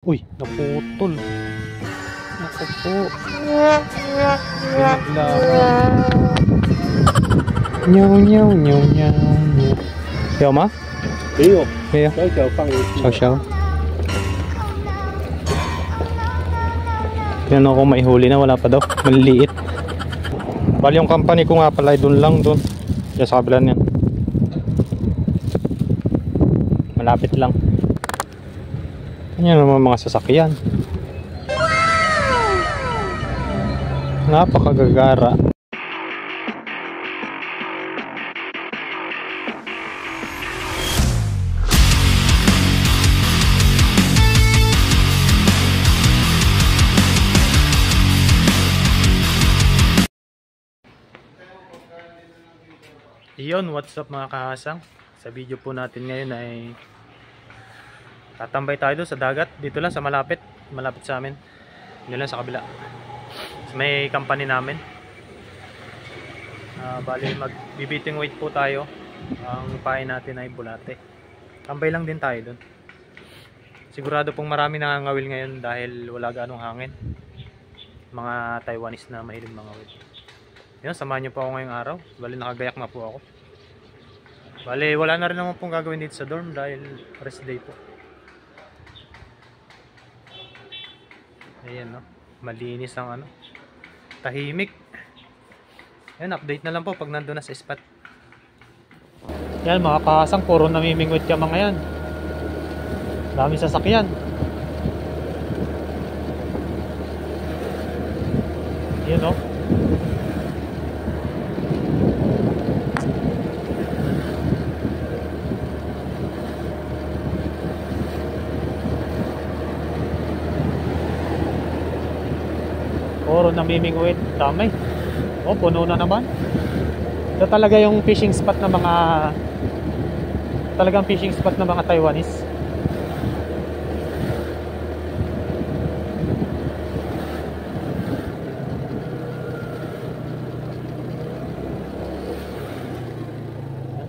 Uy, naputol. Naku po. Binigla. Nyaw, nyaw, nyaw, nyaw, nyaw. Yaw ma? 没有， Kaya? 小小放回去。 Siyaw. Tinanong ko maihuli na, wala pa daw. Maliliit. Bali yung company ko nga pala ay doon lang doon. Diyan sa kabila niyan. Malapit lang. Yan naman mga sasakyan. Napakagagara. Iyon, what's up mga kahasang? Sa video po natin ngayon ay tatambay tayo doon sa dagat. Dito lang sa malapit sa amin. Dito lang sa kabila. May company namin. Bali mag-bibiting weight po tayo. Ang pain natin ay bulate. Tambay lang din tayo doon. Sigurado pong marami nangangawil ngayon dahil wala ganong hangin. Mga Taiwanese na mahilig mangawil. Yan, samahan nyo po ako ngayong araw. Bali nakagayak na po ako. Bali wala na rin naman pong gagawin dito sa dorm dahil rest day po. Ayan no, malinis ang ano, tahimik. Yan, update na lang po pag nandun na sa spot. Yan mga kahasang, puro namimingwit yung mga yan. Dami sasakyan. Yan no. Puro namimingwit, dami. Oh, puno na naman. Ito talaga yung fishing spot ng mga Taiwanese.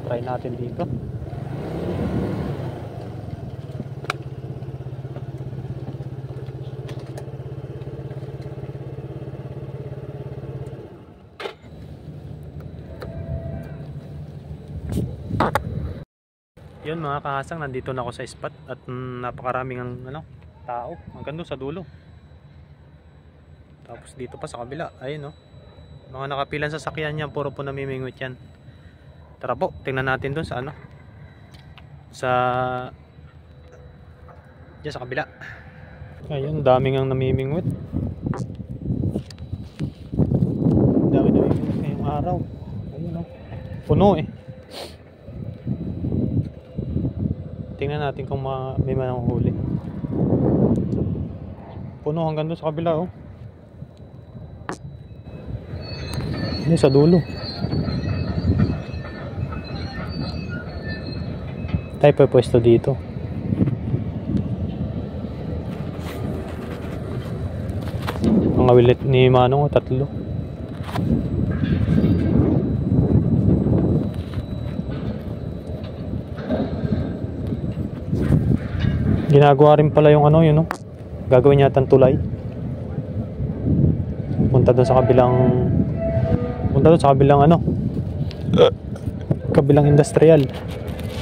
Try natin dito. Yun mga kahasang, nandito na ako sa spot at napakaraming ano, tao hanggang doon sa dulo. Tapos dito pa sa kabila, ayun no, mga nakapilan sa sakyan yan, puro po namimingwit yan. Tara po, tingnan natin doon sa ano, diyan sa kabila. Ayun, daming ang namimingwit. Dami namimingwit ngayong araw. Ayun no, puno eh. Tingnan natin kung may mananghuli. Puno hanggang doon sa kabila oh. Ano sa dulo. Tayo pa pwesto dito. Ang awilit ni Manong, tatlo. Ginagawa rin pala yung ano, yun no? Gagawin yata tulay. Punta doon sa kabilang ano, kabilang industrial.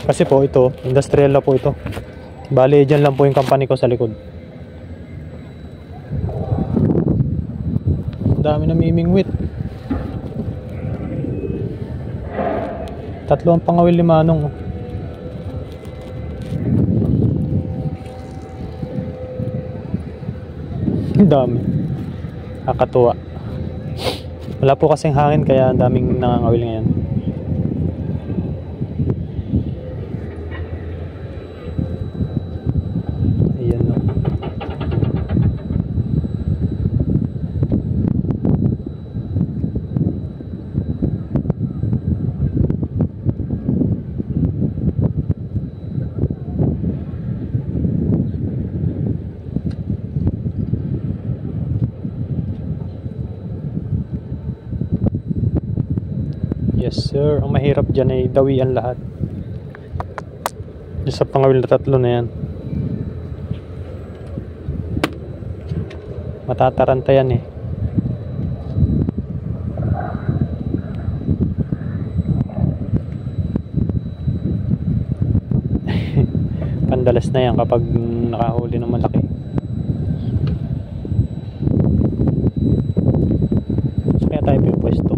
Kasi po ito, industrial na po ito. Bali, dyan lang po yung company ko sa likod. Dami namimingwit. Tatlo ang pangawil ni Manong. Dami. Nakakatuwa. Wala po kasing hangin kaya ang daming nangangawil ngayon. Ayan no. Yes sir, ang mahirap dyan ay dawian lahat. Sa pangawil na tatlo na yan. Matataranta yan eh. Pandalas na yan kapag nakahuli ng malaki. So kaya tayo pipwesto.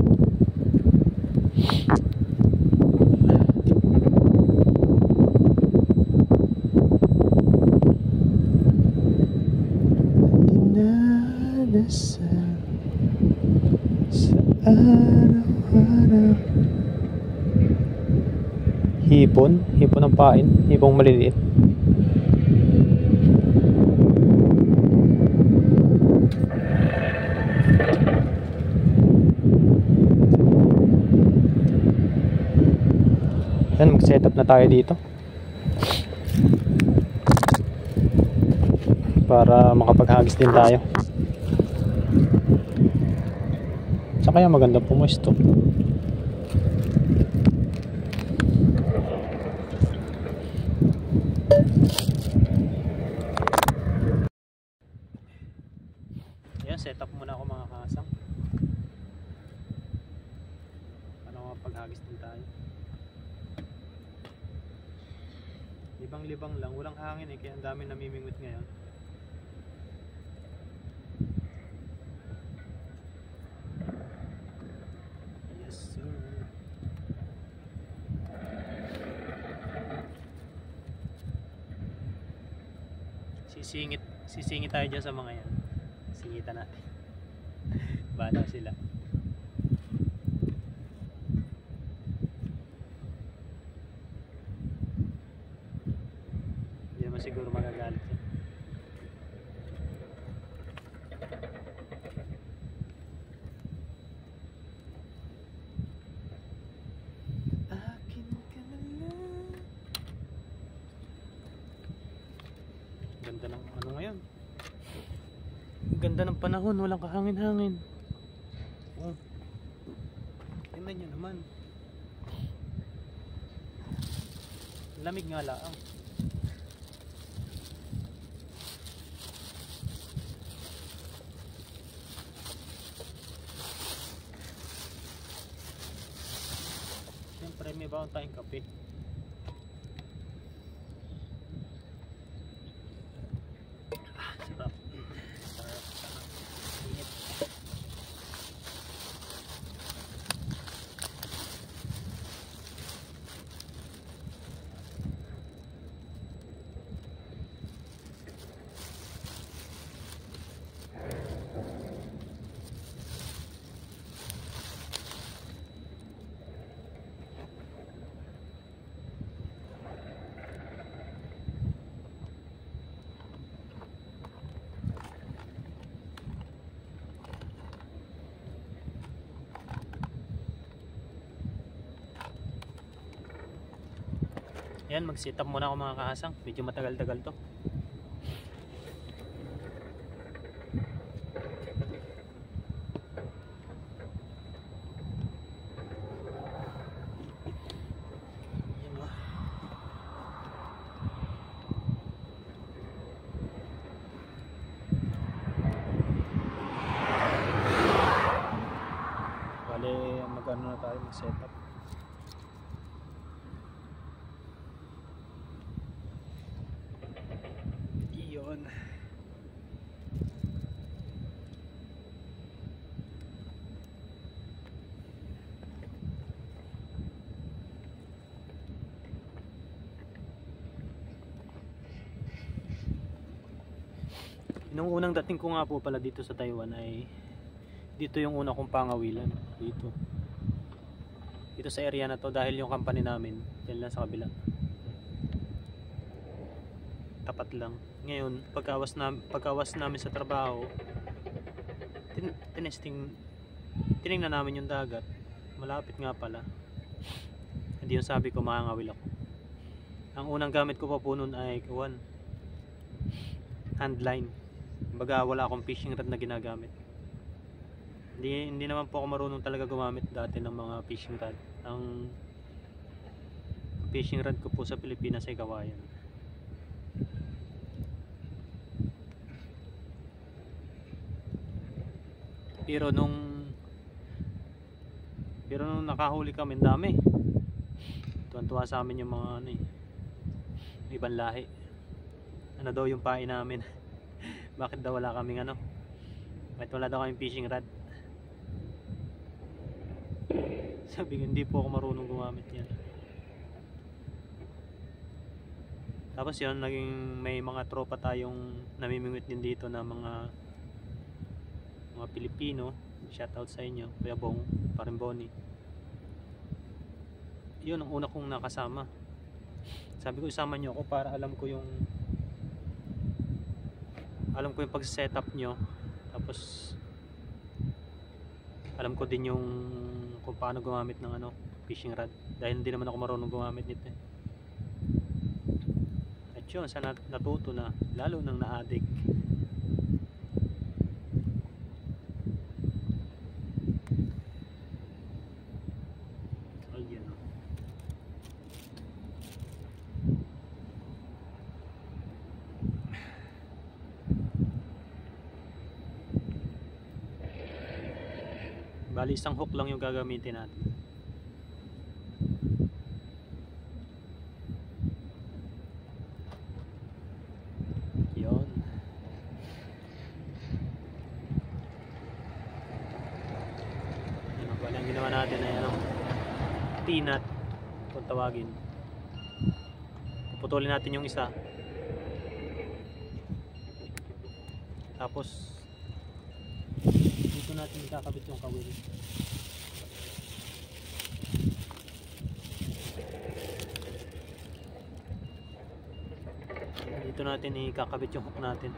Dinadasal sa araw-araw. Hipon ng pain, hipong maliliit. Yan, mag-setup na tayo dito para makapaghagis din tayo. Sa kaya maganda pumuesto. Ayan, setup muna ako mga kasang. Para makapaghagis din tayo. Libang-libang lang, walang hangin eh, kaya ang dami namimingwit ngayon. Yes sir. Sisingit tayo dyan sa mga yan. Singitan natin. Bala sila. Siguro magagalit yan. Akin ka na lang. Ganda ng ano ngayon. Ganda ng panahon, walang kahangin-hangin. Oh. Tingnan nyo naman. Lamig nga lang. Siyempre may bawang tayong kape. Sarap. Init. Yan, mag-set up muna ako mga kahasang. Medyo matagal-tagal to. Yan o. Bale, mag-ano na tayo, mag-set up. Yun. Nung unang dating ko nga po pala dito sa Taiwan ay dito yung una kong pangawilan dito sa area na to, dahil yung company namin dyan lang sa kabila, tapat lang. Ngayon pagkawas namin sa trabaho, tinignan namin yung dagat, malapit nga pala. Hindi yung sabi ko makangawil ako. Ang unang gamit ko pa po nun ay handline. Kumbaga wala akong fishing rod na ginagamit. Hindi naman po ako marunong talaga gumamit dati ng mga fishing rod. Ang fishing rod ko po sa Pilipinas ay kawayan. Pero nung nakahuli kami, ang dami. Tuwan-tuwa sa amin yung mga ano eh, ibang lahi. Ano daw yung pain namin? Bakit daw wala kaming ano? Bakit wala daw kaming fishing rod? Sabi ko, hindi po ako marunong gumamit yan. Tapos yun, naging may mga tropa tayong namimingwit din dito na mga Pilipino. Shoutout sa inyo, Kuya Bong, Parimboni. Yun ang una kong nakasama. Sabi ko, isama nyo ako para alam ko yung pag-setup nyo. Tapos alam ko din yung kung paano gumamit ng ano, fishing rod. Dahil hindi naman ako marunong gumamit nito eh. At yun, sa natuto na, lalo nang na-addict. Ayan. Bali, isang hook lang yung gagamitin natin. Yun. Bali, ang ginawa natin ay ano, T-nut kung tawagin. Puputulin natin yung isa. Tapos dito natin ikakabit yung kawil. Dito natin ikakabit yung hook natin.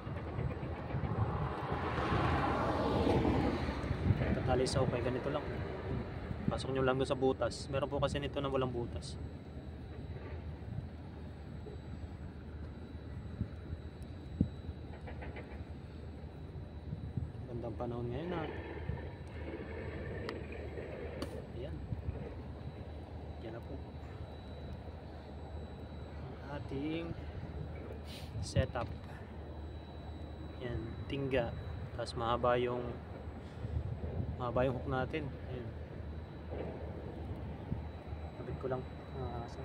Tatali sa hook ay ganito lang. Pasok nyo lang doon sa butas. Meron po kasi nito na walang butas. Gandang panahon ngayon na. Ayan. Yan na po ang ating setup. Yan, tingga. Tapos mahaba yung hook natin. Ayan. Kabit ko lang asa.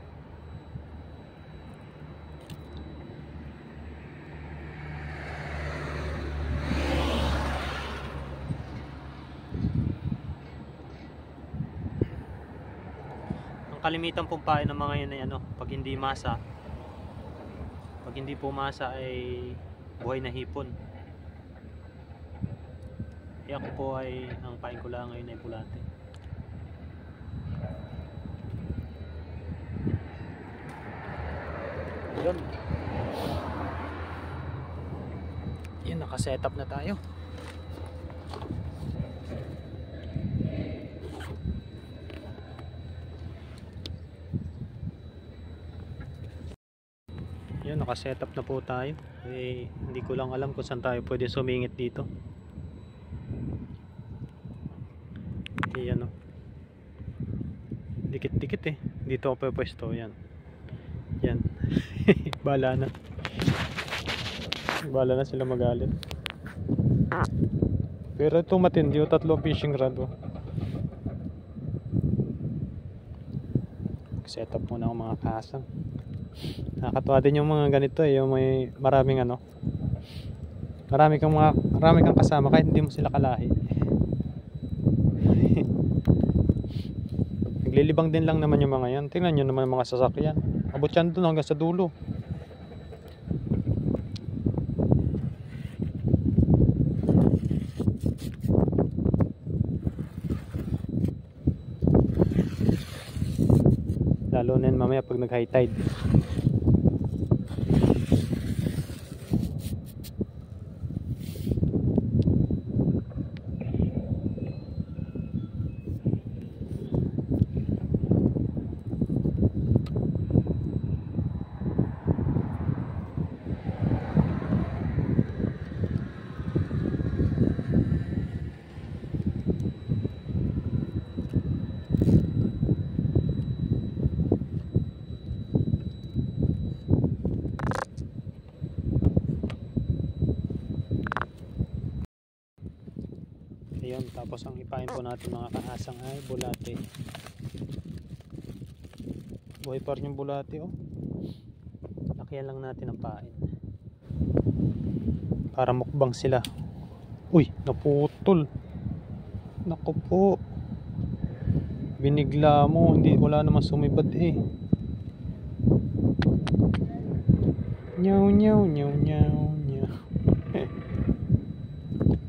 Ang kalimitan pong pain ng mga yan ay ano, pag hindi masa, pag hindi pumasa ay buhay na hipon. Kaya ako po ay ang pain ko lang ngayon ay bulate. Yun. Yun, naka-setup na tayo. Yun, naka-setup na po tayo. Eh, hindi ko lang alam kung saan tayo pwede sumingit dito. Ayan o. Dikit-dikit eh. Dito ako pwesto. Yan. Yan. Bala na. Bala na sila magalit. Pero ito matindi. Tatlong fishing rod oh. Set up muna ang mga kasang. Nakakatuwa din yung mga ganito eh. Yung may maraming ano. Marami kang kasama kahit hindi mo sila kalahi. Naglilibang din lang naman yung mga yan. Tingnan nyo naman yung mga sasakyan. Abot yan doon hanggang sa dulo. Lalo na yun mamaya pag nag high tide. Ayun, tapos ang ipain po natin mga kaasang ay bulate. Buhay pa rin yung bulate oh. Lakihan lang natin ang pain para mukbang sila. Uy, naputol. Naku po, binigla mo, hindi, wala naman sumibad eh. Nyaw nyaw nyaw nyaw nyaw.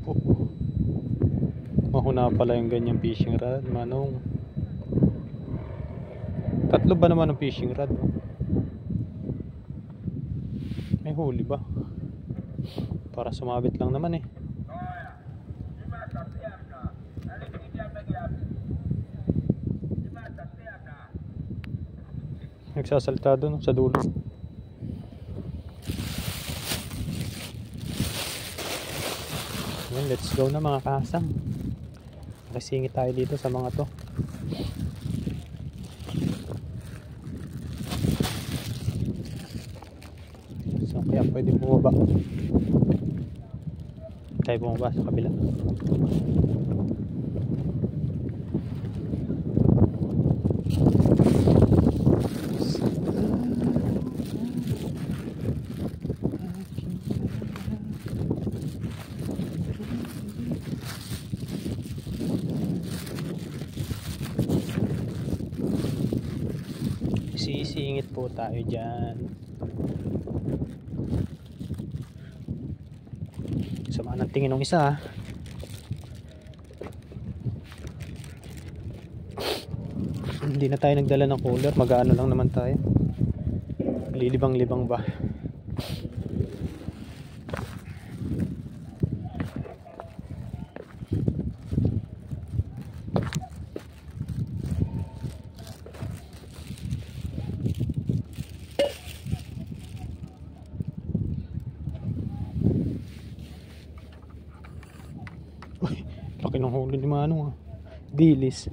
Po. Mahuna pala yung ganyang fishing rod, manong. Tatlo ba naman ang fishing rod? May huli ba? Para sumabit lang naman eh. Nagsasalta doon sa dulo. Ayan, let's go na mga kasang. Nakasingit tayo dito sa mga to. So kaya pwede bumaba. Tayo bumaba sa kabila. Sisingit po tayo dyan. Sama ng tingin ng isa. Hindi na tayo nagdala ng cooler, mag-aano lang naman tayo. Lilibang-libang ba? Uy, laki ng huli ni Manong ah. Dilis.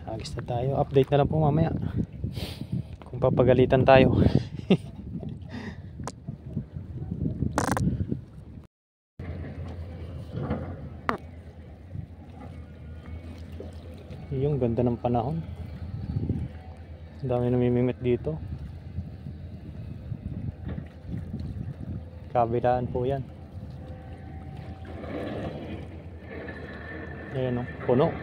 Agis na tayo. Update na lang po mamaya kung papagalitan tayo. Yung ganda ng panahon. Ang dami namimingwit dito. Kabilaan po yan. Ayan o, puno.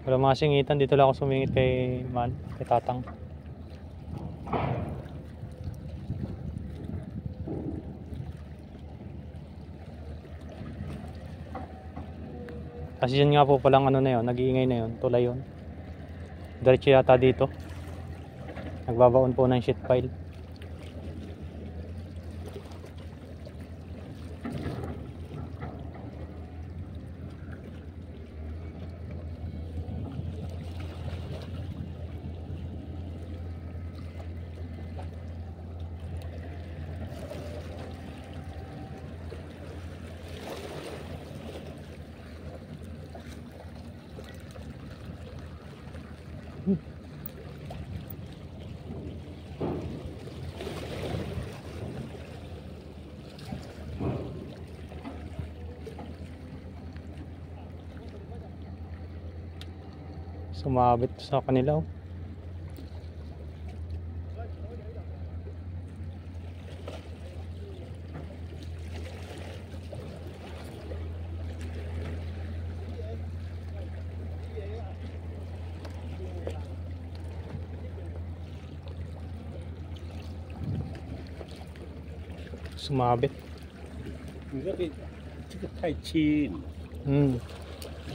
Wala mga singitan. Dito lang ako sumingit kay Tatang. Kasi yun nga po palang ano na yun, nag-iingay na yun, tulay yun. Diretso yata dito. Nagbabaon po ng sheet pile. Sumabit sa kanila oh. Sumabit. 你这个太轻，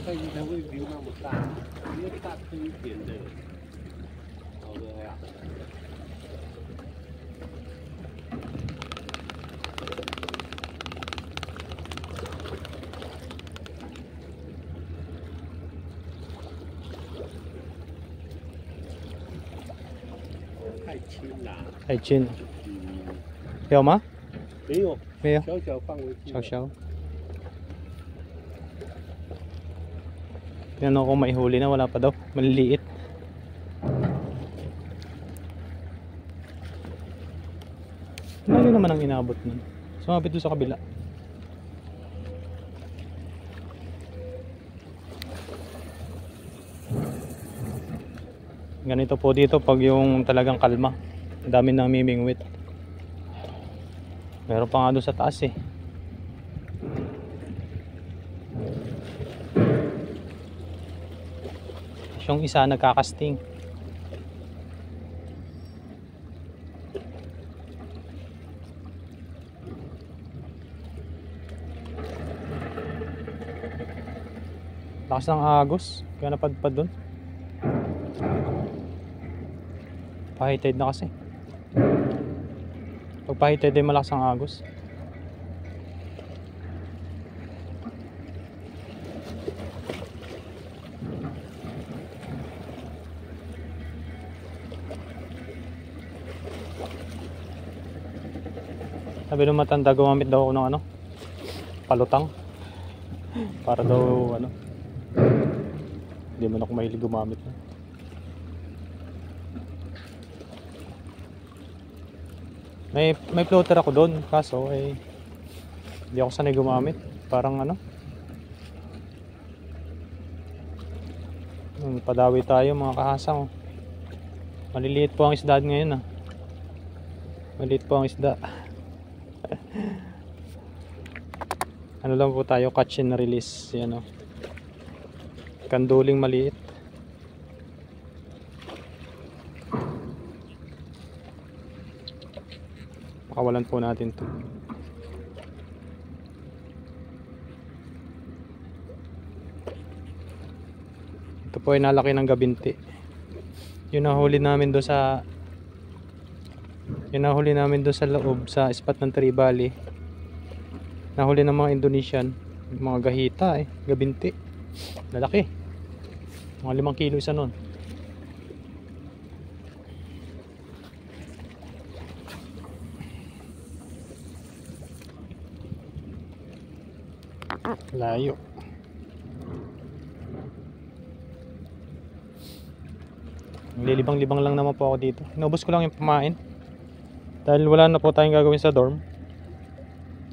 太轻才会流那么大，你要大颗一点的，好的呀。太轻啦，太轻。要吗？没有，没有，小小范围进来。小。Tinanong ko may huli na, wala pa daw. Maliliit. Malayo naman ang inabot nun. Sumapit doon sa kabila. Ganito po dito pag yung talagang kalma. Ang dami namimingwit. Meron pa nga doon sa taas eh. Yung isa nagkakasting. Lakas ng agos. Kaya napadpad doon. Pahitid na kasi. Pag pahitid ay malakas ang agos. Sabi nung matanda, gumamit daw ako ng ano, palutang. Para daw ano, hindi man ako mahilig gumamit. May floater ako doon, kaso eh hindi ako sanay gumamit. Parang ano, padawi tayo mga kahasang. Maliliit po ang isda ngayon ah. Maliit po ang isda. Ano lang po tayo, catch and release. Yan o, kanduling maliit. Pakawalan po natin to. Ito po ay nalaki ng gabinti. Yun nahuli namin doon sa loob sa spot ng Tribali. Nahuli ng mga Indonesian, mga gahita eh, gabinti. Lalaki. Mga 5 kilo isa nun. Layo. Lilibang-libang lang naman po ako dito. Inubos ko lang yung pamain. Dahil wala na po tayong gagawin sa dorm.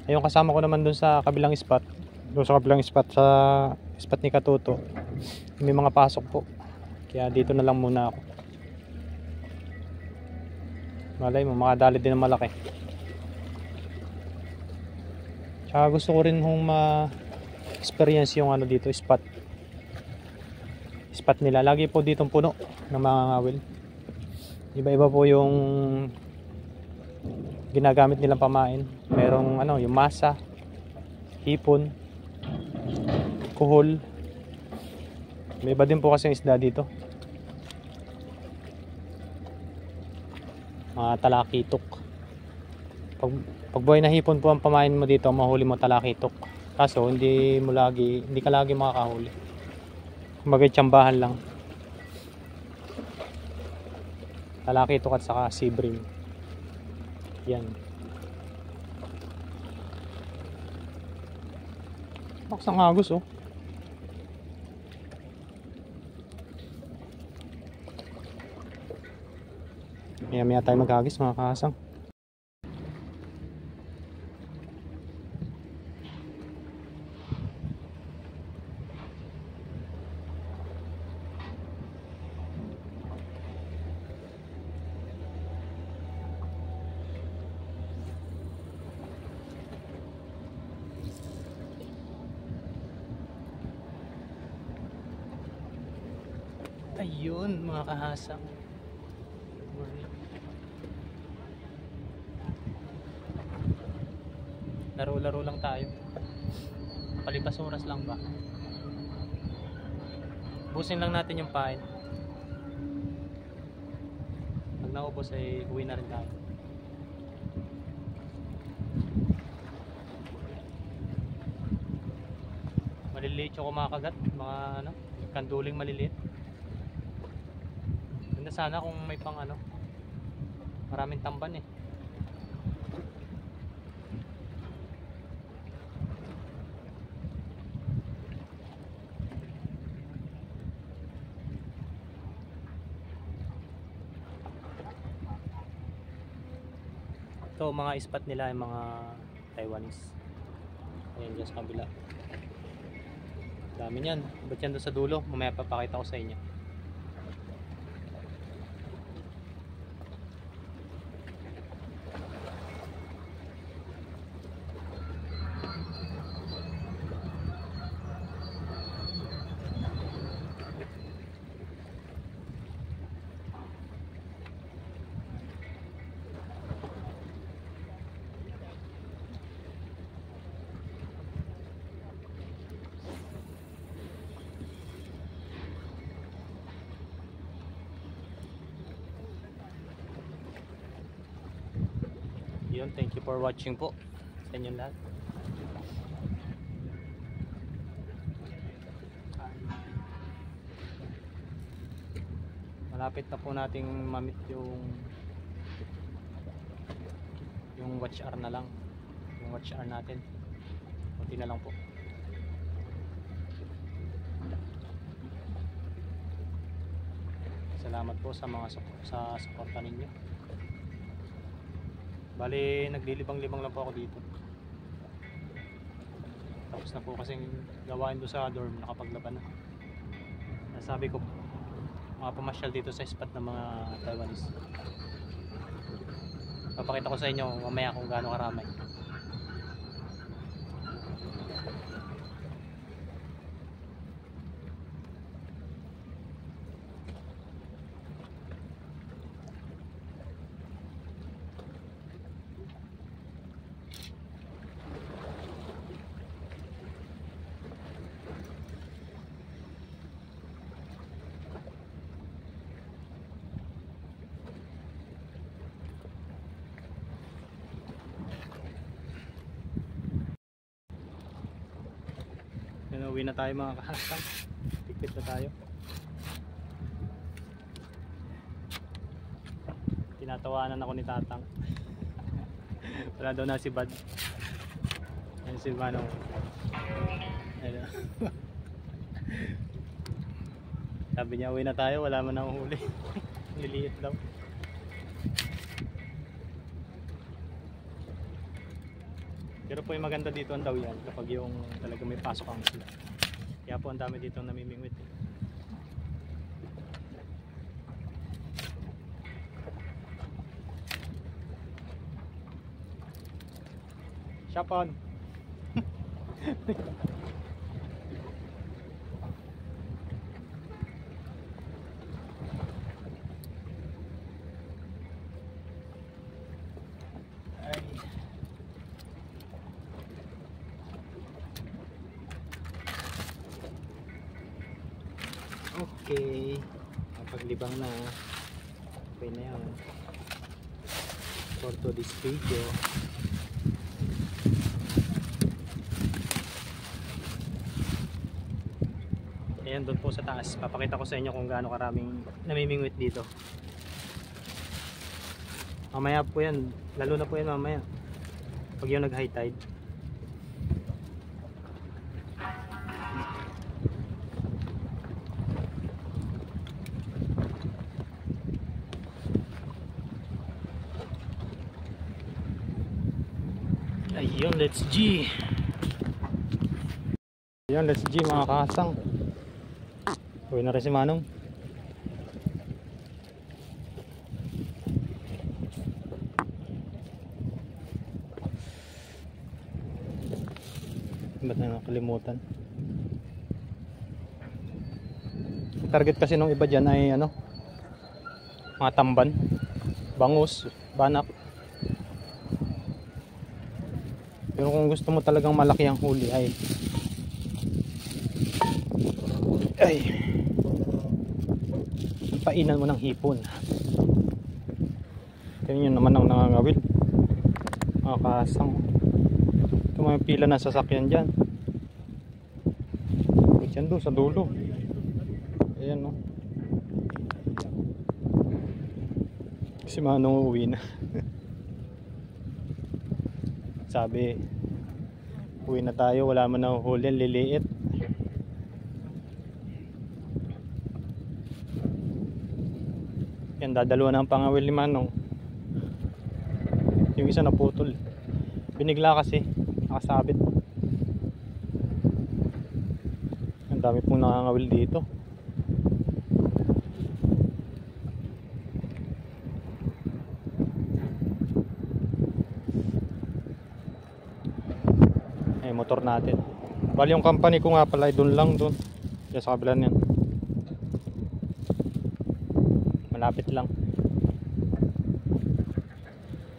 Ayun, kasama ko naman dun sa kabilang spot. Doon sa kabilang spot, sa spot ni Katuto. May mga pasok po. Kaya dito na lang muna ako. Malay mo, makadali din ng malaki. Tsaka gusto ko rin hong ma-experience yung ano dito, spot nila. Lagi po ditong puno ng mga ngawil. Iba-iba po yung ginagamit nilang pamain. Merong ano, yung masa, hipon, kuhol. May iba din po kasi yung isda dito. Mga talakitok. Pag buhay na hipon po ang pamain mo dito, mahuli mo talakitok. Kaso hindi ka lagi makakahuli. Kumbaga tsambahan lang. Talakitok at saka sea bream. Yan. Lakas ng agos oh. Maya tayo maghagis mga kahasang. Ayun mga kahasang. Laro-laro lang tayo. Palipas oras lang ba? Busin lang natin yung pain. Pag naubos ay uwi na rin tayo. Maliliit yung kumakagat. Mga ano, kanduling maliliit. Ganda sana kung may pang ano, maraming tamban eh. Ito mga spot nila yung mga Taiwanese. Ayan dyan sa kabila. Dami niyan. Ba't yan doon sa dulo? Mamaya papakita ko sa inyo. Yun, thank you for watching po sa inyong lahat. Malapit na po nating mamit yung watch hour na lang. Yung watch hour natin. Kunti na lang po. Salamat po sa mga sa suporta ninyo. Bali, naglilibang-libang lang po ako dito. Tapos na po kasing gawain doon sa dorm, nakapaglaban na. Nasabi ko, mga pamasyal dito sa spot ng mga Taiwanese. Papakita ko sa inyo mamaya kung gaano karamay. Uwi na tayo mga kahasang. Pikpit na tayo. Tinatawanan ako ni Tatang. Wala daw na si Bad. Yan si Manong. Sabi niya uwi na tayo, wala man akong huli. Liliit daw. Pero po yung maganda dito ang daw yan kapag yung talaga may pasok ang sila. Kaya po ang dami dito namimingwit. Shop on! Okay, paglibang na, okay na yan for today's video. Ayan doon po sa taas, papakita ko sa inyo kung gaano karaming namimingwit dito. Mamaya po yan, lalo na po yan mamaya pag yung nag high tide. Ayun, let's G. Ayun, let's G mga kasang. Uwi na rin si Manong. Ba't na nakalimutan? Target kasi nung iba dyan ay ano, mga tamban, bangus, banak. Pero kung gusto mo talagang malaki ang huli ay painan mo ng hipon. Yan yun naman ang nangangawil mga kasang. Ito mga pila ng sasakyan dyan. Dyan doon sa dulo. Ayan no. Si Manong uuwi na. Sabi uwi na tayo, wala man na huli, liliit. Yan, dadalawa na ang pangawil ni Manong. yung isa naputol. Binigla kasi, nakasabit. Ang dami pong nangangawil dito. Ay, motor natin. Bali yung company ko nga pala ay doon lang, doon. Diyan sa kabila niyan. Malapit lang.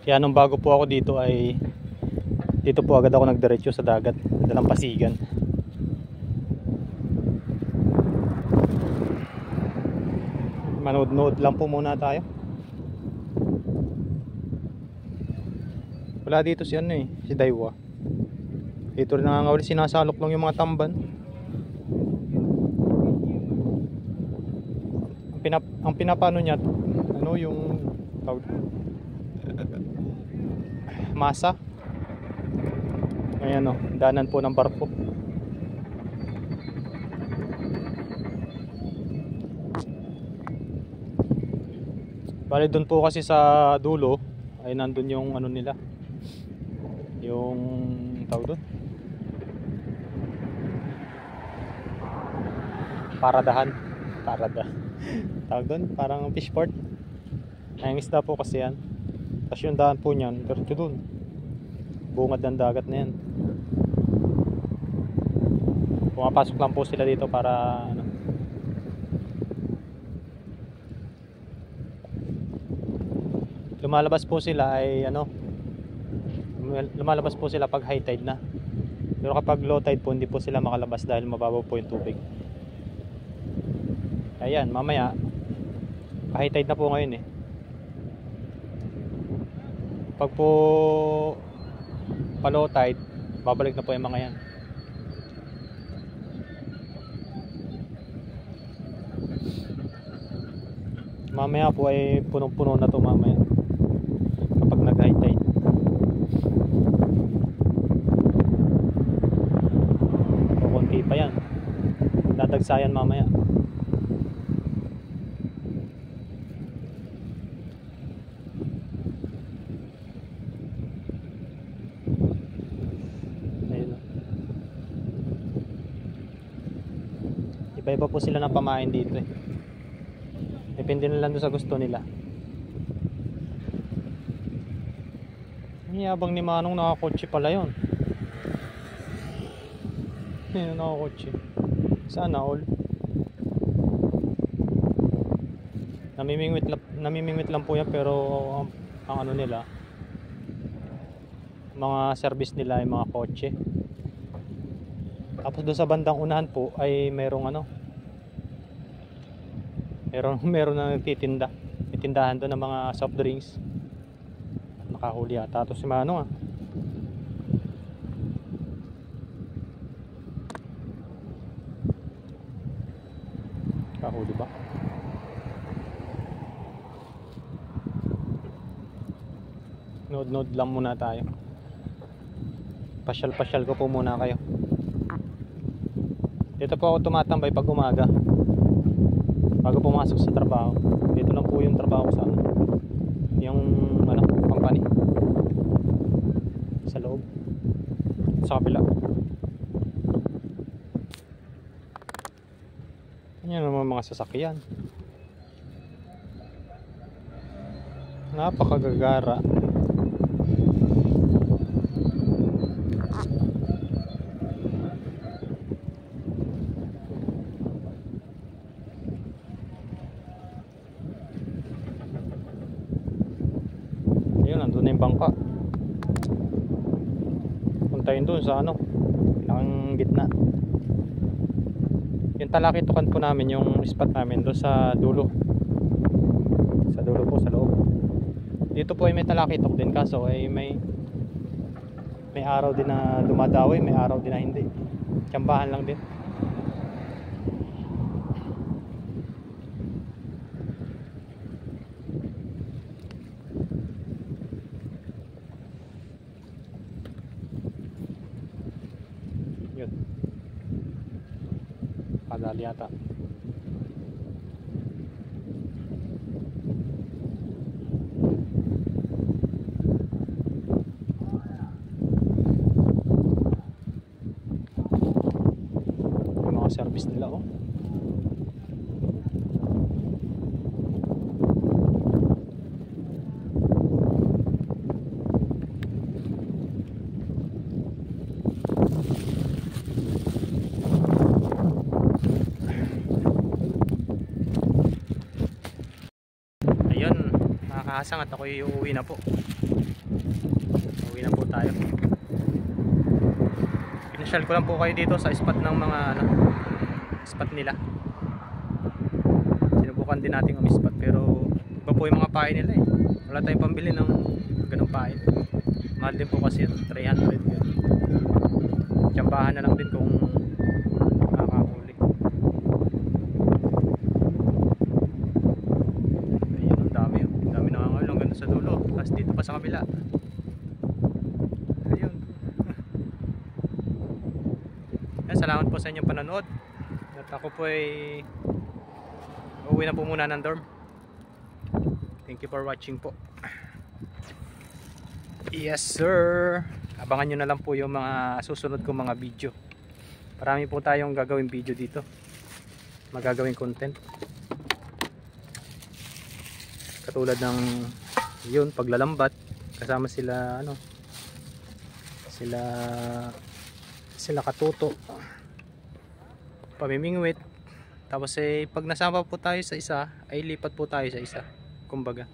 Kaya nung bago po ako dito ay dito po agad ako nagdiretso sa dagat, Dalampasigan. Manood-nood lang po muna tayo. Wala dito si ano eh, si Daiwa. Dito rin nangangawil, sinasalok lang yung mga tamban. Ang pinapano niya, ano yung masa. Ayan o, danan po ng barko. Bali doon po kasi sa dulo ay nandun yung ano nila, yung tawag doon, paradahan, tawag doon, parang fishport. Ay, ang isda po kasi yan. Tapos yung daan po niyan, diretso doon, bungad ng dagat na yan. Pumapasok lang po sila dito para ano, lumalabas po sila ay ano, lumalabas po sila pag high tide na. Pero kapag low tide po hindi po sila makalabas dahil mababaw po yung tubig. Ayan, mamaya high tide na po ngayon eh. Pag po pa low tide, babalik na po yung mga yan. Mamaya po ay punong-puno na to mamaya kapag nag high tide. O konti pa yan, dadagsayan mamaya. Ayun. Iba-iba po sila ng pamain dito eh. Depende na lang doon sa gusto nila. Ang yabang ni Manong, nakakotse pala yun. Ayun, nakakotse. Sana all. Namimingwit lang po yan, pero ang ano nila, mga service nila ay mga kotse. Tapos doon sa bandang unahan po ay merong ano, meron na nagtitinda. May tindahan doon ng mga soft drinks. Nakahuli yata. Tapos si Manong ah. Nakahuli ba? Nood lang muna tayo. Pasyal ko po muna kayo. Dito po ako tumatambay pag umaga, bago pumasok sa trabaho. Dito lang po yung trabaho sa ano, yung ano, company sa loob, sa kabila. Yan naman mga sasakyan, napakagagara. Nandun na yung bangka. Puntayin doon sa ano, ang gitna. Yung talakitukan po namin, yung spot namin doon sa dulo. Sa dulo po, sa loob. Dito po ay may talakitok din, kaso ay may araw din na dumadawi, may araw din na hindi. Tsambahan lang din. Yun, padali yata. service nila, oh. Ayun, mga kahasang, at ako uuwi na po. Uuwi na po tayo. Pinasyal ko lang po kayo dito sa spot ng mga spot nila. Sinubukan din natin umi-spot, pero iba po yung mga pain nila eh. Wala tayong pambili ng ganung pain. Mahal din po kasi yun, 300 yun. Tsambahan na lang din kung makakahuli. Ayun, ang dami oh. Ang dami nakangawil hanggang sa dulo. Tapos dito pa sa kabila. Ayun. Salamat po sa inyong panonood. At ako po ay uuwi na po muna ng dorm. Thank you for watching po. Yes sir. Abangan nyo na lang po yung mga susunod kong mga video. Marami po tayong gagawin video dito. Magagawing content. Katulad ng yun, paglalambat. Kasama sila sila Katuto, pamimingwit. Tapos pag nasama po tayo sa isa, ay lipat po tayo sa isa. Kumbaga,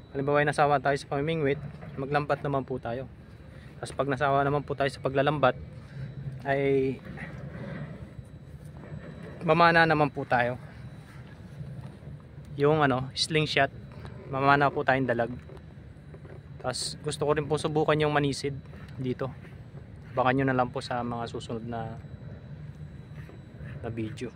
halimbawa ay nasawa tayo sa pamimingwit, maglambat naman po tayo. Tapos pag nasawa naman po tayo sa paglalambat, ay mamana naman po tayo. Yung slingshot, mamana po tayong dalag. Tapos gusto ko rin po subukan yung manisid dito. Baka nyo na lang po sa mga susunod na video.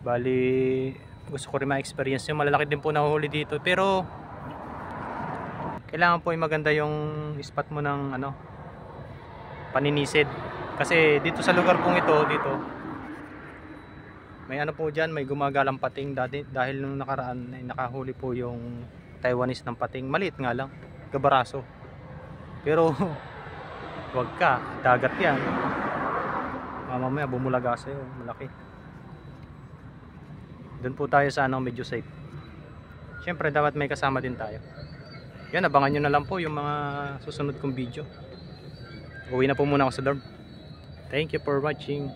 Bali, gusto ko rin ma-experience yung malalaki din po nahuhuli dito, pero kailangan po yung maganda yung spot mo ng paninisid. Kasi dito sa lugar pong ito, dito may po dyan, may gumagalang pating. Dahil nung nakaraan ay nakahuli po yung Taiwanese ng pating. Maliit nga lang, gabaraso. Pero wag ka, dagat yan. Mamaya bumulaga sa'yo, malaki. Doon po tayo sa medyo safe. Siyempre dapat may kasama din tayo. Yan, abangan nyo na lang po yung mga susunod kong video. Uwi na po muna ako sa dorm. Thank you for watching.